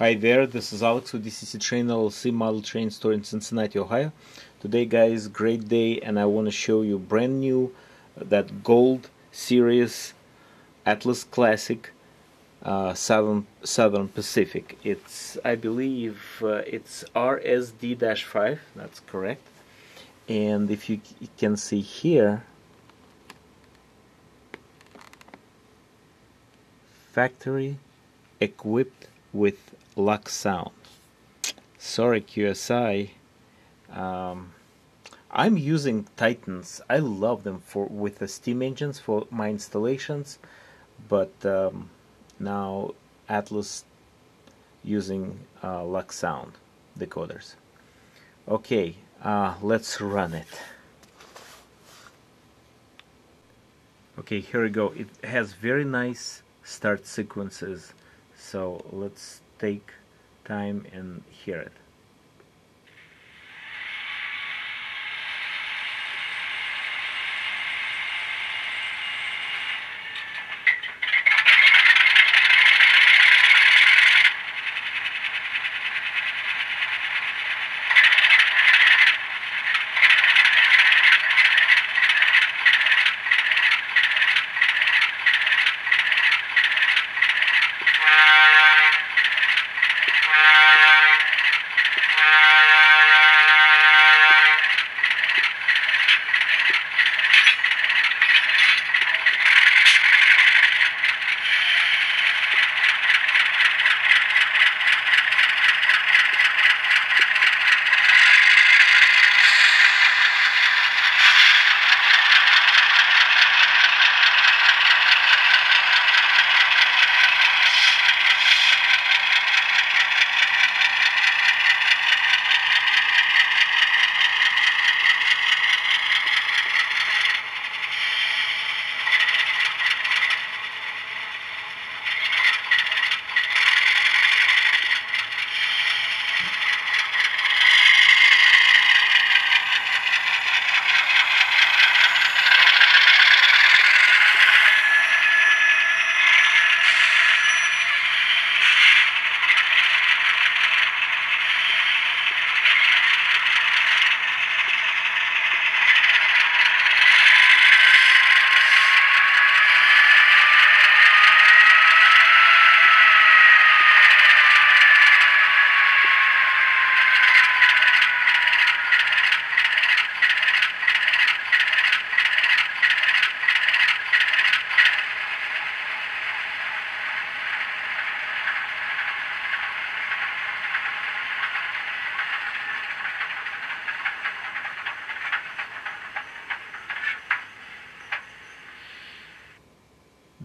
Hi there, this is Alex with DCCTRAIN LLC model train store in Cincinnati, Ohio. Today guys, great day, and I want to show you brand new that gold series Atlas Classic Southern Pacific. It's, I believe, it's RSD-5, that's correct. And if you can see here, factory equipped with Loksound. Sorry QSI, I'm using Titans. I love them with the steam engines for my installations, but now Atlas using Loksound decoders. Okay, let's run it. Okay, here we go. It has very nice start sequences, so let's take time and hear it.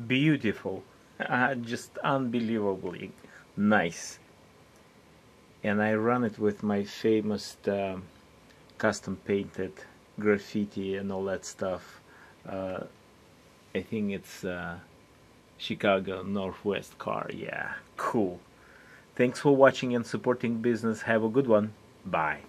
Beautiful, just unbelievably nice. And I run it with my famous custom painted graffiti and all that stuff. I think it's Chicago Northwest car. Yeah, cool. Thanks for watching and supporting business. Have a good one. Bye.